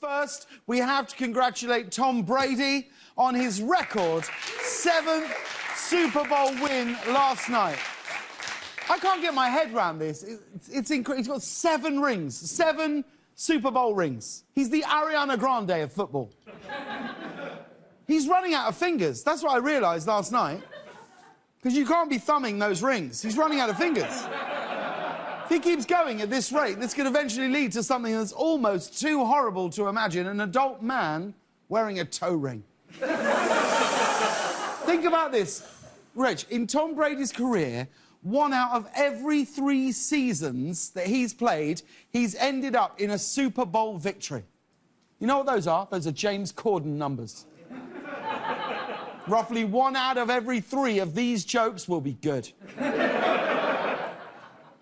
first, we have to congratulate Tom Brady on his record 7th Super Bowl win last night. I can't get my head around this. It's incredible. He's got 7 rings, 7 Super Bowl rings. He's the Ariana Grande of football. He's running out of fingers. That's what I realised last night. Because you can't be thumbing those rings. He's running out of fingers. If he keeps going at this rate, this could eventually lead to something that's almost too horrible to imagine, an adult man wearing a toe ring. Think about this. Reg, in Tom Brady's career, 1 out of every 3 seasons that he's played, he's ended up in a Super Bowl victory. You know what those are? Those are James Corden numbers. Roughly 1 out of every 3 of these jokes will be good.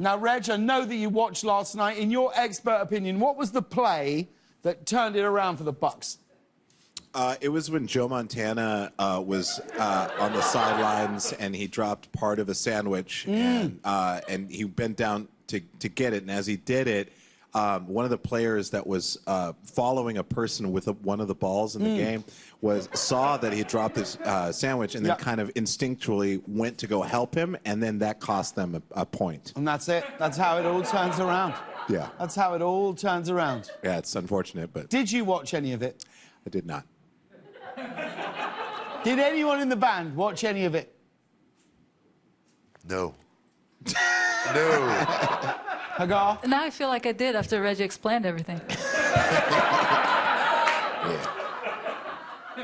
Now, Reg, I know that you watched last night. In your expert opinion, what was the play that turned it around for the Bucs? It was when Joe Montana was on the sidelines and he dropped part of a sandwich and he bent down to get it. And as he did it, one of the players that was following a person with one of the balls in the game saw that he dropped his sandwich and then kind of instinctually went to go help him, and then that cost them a point. And that's it. That's how it all turns around. Yeah. That's how it all turns around. Yeah, it's unfortunate, but... Did you watch any of it? I did not. Did anyone in the band watch any of it? No. No. Hagar? Now I feel like I did after Reggie explained everything.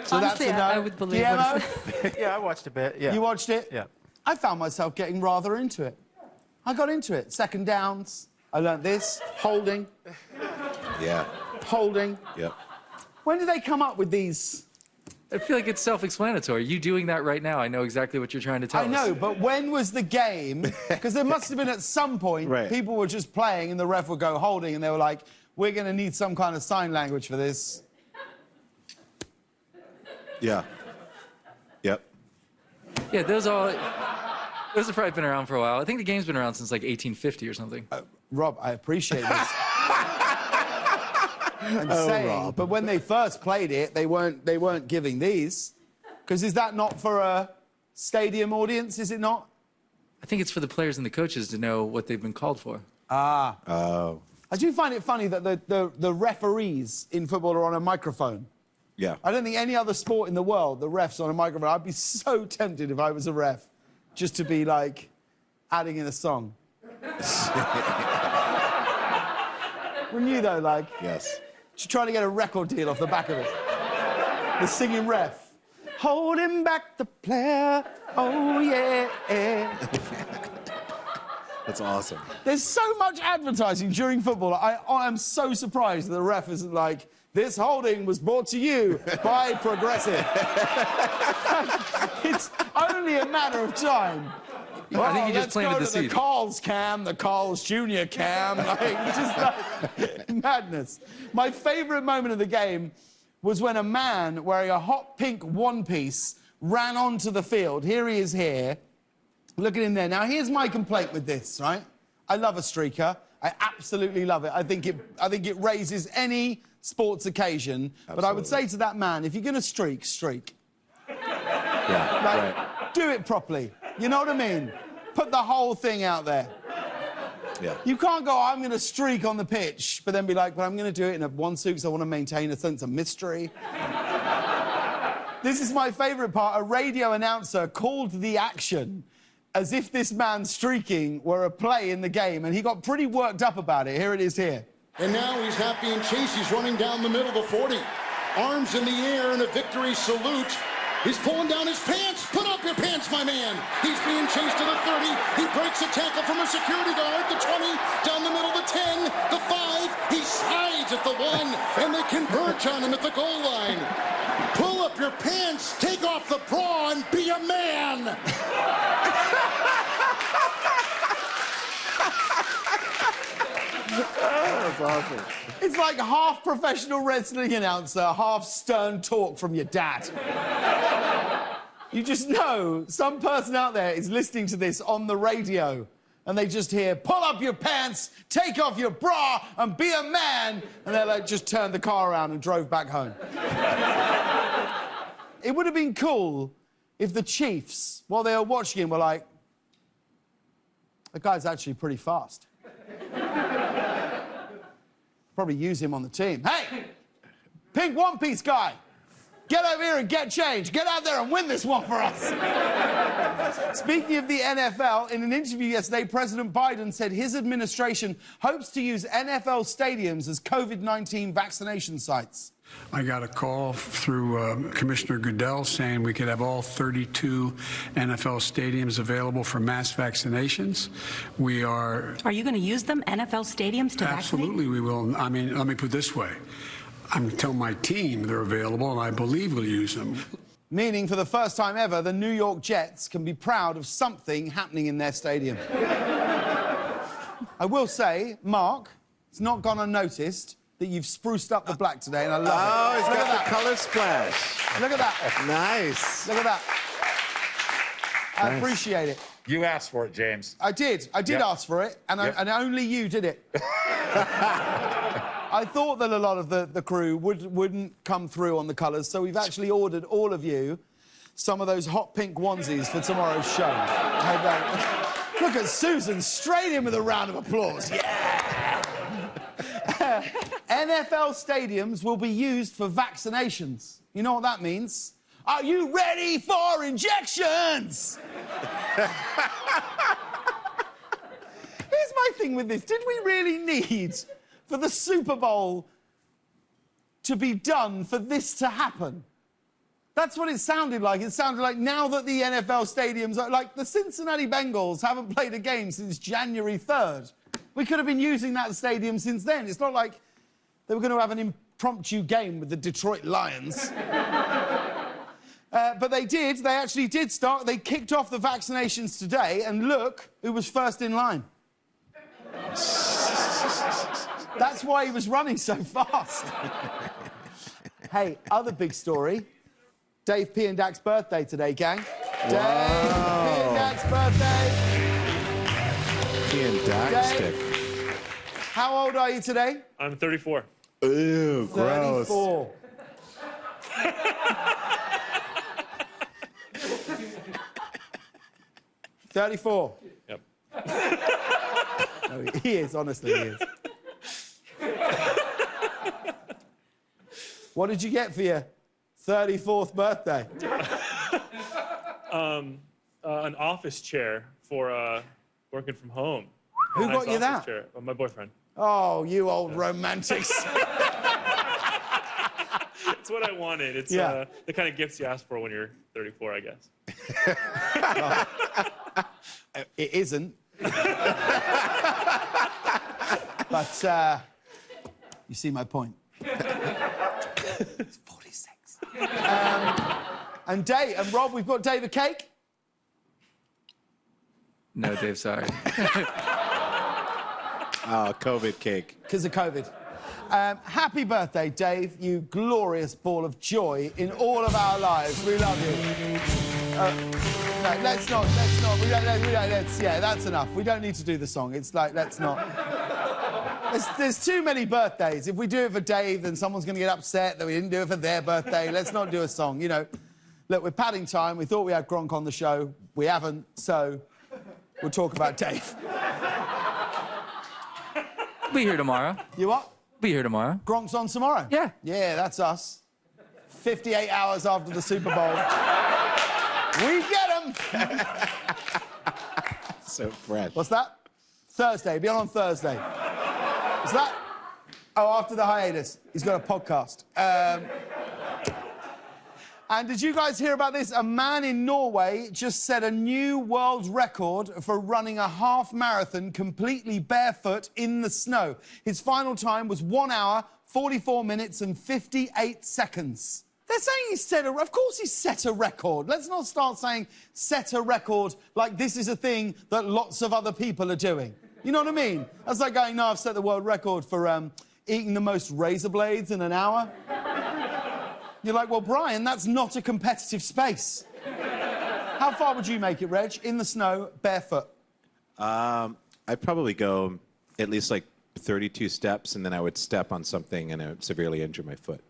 So Honestly, that's a no. I would believe what he said. Yeah, I watched a bit, yeah. You watched it? Yeah. I found myself getting rather into it. I got into it. Second downs. I learnt this. Holding. Yeah. Holding. Yep. When did they come up with these? I feel like it's self-explanatory. You doing that right now, I know exactly what you're trying to tell us. I know, but when was the game? Because there must have been at some point, people were just playing and the ref would go holding and they were like, we're going to need some kind of sign language for this. Yeah. Yep. Yeah, those have probably been around for a while. I think the game's been around since like 1850 or something. Rob, I appreciate this. I'm saying, Rob. but when they first played it, they weren't giving these. Because is that not for a stadium audience, is it not? I think it's for the players and the coaches to know what they've been called for. Ah. Oh. I do find it funny that the referees in football are on a microphone. Yeah. I don't think any other sport in the world, the ref's on a microphone. I'd be so tempted if I was a ref, just to be, like, adding in a song. Wouldn't you, though, like... Yes. She's trying to get a record deal off the back of it. The singing ref. Holding back the player, oh, yeah. That's awesome. There's so much advertising during football. I am so surprised that the ref isn't like, this holding was brought to you by Progressive. It's only a matter of time. Well, I think you just planted the seed. The Carl's cam, the Carl's Jr. cam, like, just like madness. My favourite moment of the game was when a man wearing a hot pink one-piece ran onto the field. Here he is here. Look at him there. Now, here's my complaint with this, right? I love a streaker. I absolutely love it. I think it raises any sports occasion. Absolutely. But I would say to that man, if you're going to streak, streak. Yeah, Like, right. do it properly. You know what I mean? Put the whole thing out there. Yeah. You can't go, I'm going to streak on the pitch, but then be like, but I'm going to do it in a one suit because I want to maintain a sense of mystery. This is my favourite part. A radio announcer called the action as if this man streaking were a play in the game, and he got pretty worked up about it. Here it is here. And now he's happy and chase. He's running down the middle of the 40. Arms in the air in a victory salute. He's pulling down his pants. Put up your pants, my man. He's being chased to the 30. He breaks a tackle from a security guard. The 20, down the middle, the 10, the 5. He slides at the 1, and they converge on him at the goal line. Pull up your pants, take off the bra, and be a man. That's awesome. It's like half professional wrestling announcer, half stern talk from your dad. You just know some person out there is listening to this on the radio and they just hear, pull up your pants, take off your bra, and be a man. And they're like, just turned the car around and drove back home. It would have been cool if the Chiefs, while they were watching him, were like, the guy's actually pretty fast. Probably use him on the team. Hey, pink one-piece guy, get over here and get changed. Get out there and win this one for us. Speaking of the NFL, in an interview yesterday, President Biden said his administration hopes to use NFL stadiums as COVID-19 vaccination sites. I got a call through Commissioner Goodell saying we could have all 32 NFL stadiums available for mass vaccinations. We are... Are you going to use them, NFL stadiums, to vaccinate? Absolutely, we will. I mean, let me put it this way. I'm telling my team they're available, and I believe we'll use them. Meaning, for the first time ever, the New York Jets can be proud of something happening in their stadium. I will say, Mark, it's not gone unnoticed that you've spruced up the black today, and I love it. Oh, he's Look got at the color splash. Look at that. Nice. Look at that. I appreciate it. You asked for it, James. I did ask for it, and, and only you did it. I thought that a lot of the crew wouldn't come through on the colours, so we've actually ordered all of you some of those hot pink onesies for tomorrow's show. Look at Susan, straight in with a round of applause. Yeah! NFL stadiums will be used for vaccinations. You know what that means? Are you ready for injections? Here's my thing with this. Did we really need for the Super Bowl to be done for this to happen? That's what it sounded like. It sounded like now that the NFL stadiums are... Like, the Cincinnati Bengals haven't played a game since January 3rd. We could have been using that stadium since then. It's not like they were going to have an impromptu game with the Detroit Lions. But they did. They actually did start. They kicked off the vaccinations today, and look who was first in line. That's why he was running so fast. Hey, other big story. Dave P. and Dak's birthday today, gang. Wow. Dave P. and Dak's birthday. P. and Dak stick. How old are you today? I'm 34. Ew, gross. 34. Yep. No, he is, honestly, he is. What did you get for your 34th birthday? An office chair for working from home. Who got you that? Chair. My boyfriend. Oh, you old romantics. It's what I wanted. It's the kind of gifts you ask for when you're 34, I guess. It isn't. But you see my point. It's 46. And Dave, and Rob, we've got Dave a cake? No, Dave, sorry. Oh, COVID cake. Because of COVID. Happy birthday, Dave, you glorious ball of joy in all of our lives. We love you. No, let's not. Yeah, that's enough. We don't need to do the song. It's like, let's not. There's too many birthdays. If we do it for Dave, then someone's going to get upset that we didn't do it for their birthday. Let's not do a song, you know. Look, we're padding time. We thought we had Gronk on the show. We haven't, so we'll talk about Dave. Be here tomorrow. You what? Be here tomorrow. Gronk's on tomorrow? Yeah. Yeah, that's us. 58 hours after the Super Bowl. We get him! So fresh. What's that? Thursday. Be on Thursday. What's that? Oh, after the hiatus. He's got a podcast. And did you guys hear about this? A man in Norway just set a new world record for running a half marathon completely barefoot in the snow. His final time was 1 hour, 44 minutes and 58 seconds. They're saying he set a... Of course he set a record. Let's not start saying set a record like this is a thing that lots of other people are doing. You know what I mean? That's like going, no, I've set the world record for eating the most razor blades in an hour. You're like, well, Brian, that's not a competitive space. How far would you make it, Reg? In the snow, barefoot? I'd probably go at least like 32 steps, and then I would step on something and I would severely injure my foot.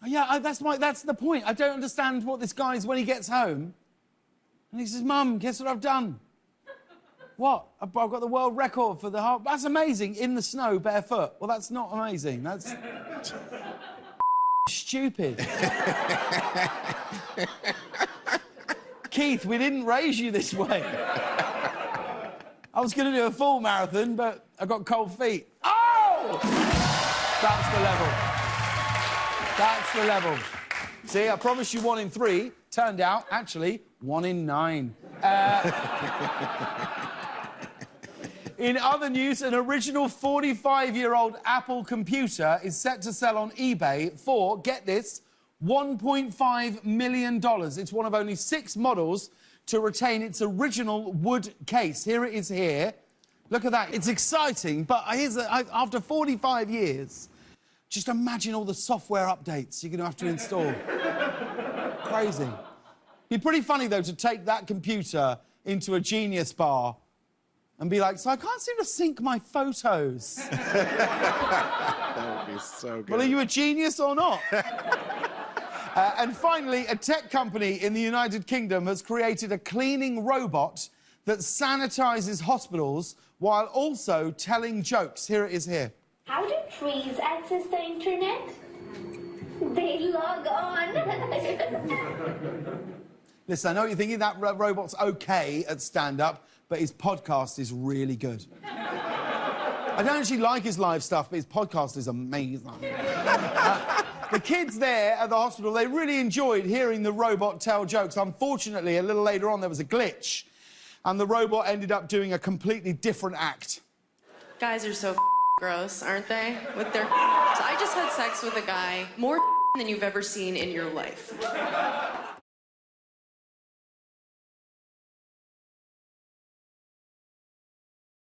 Yeah, that's the point. I don't understand what this guy's when he gets home. And he says, Mum, guess what I've done? What? I've got the world record for the half. That's amazing. In the snow, barefoot. Well, that's not amazing. That's stupid. Keith, we didn't raise you this way. I was going to do a full marathon, but I got cold feet. Oh! That's the level. That's the level. See, I promised you 1 in 3. Turned out, actually, 1 in 9. In other news, an original 45-year-old Apple computer is set to sell on eBay for, get this, $1.5 million. It's one of only 6 models to retain its original wood case. Here it is here. Look at that. It's exciting, but after 45 years, just imagine all the software updates you're going to have to install. Crazy. It'd be pretty funny, though, to take that computer into a Genius bar and be like, so I can't seem to sync my photos. That would be so good. Well, are you a genius or not? And finally, a tech company in the United Kingdom has created a cleaning robot that sanitizes hospitals while also telling jokes. Here it is here. How do trees access the internet? They log on. Listen, I know what you're thinking, that robot's okay at stand-up, but his podcast is really good. I don't actually like his live stuff, but his podcast is amazing. The kids there at the hospital, they really enjoyed hearing the robot tell jokes. Unfortunately, a little later on, there was a glitch, and the robot ended up doing a completely different act. Guys are so gross, aren't they? With their So I just had sex with a guy more than you've ever seen in your life.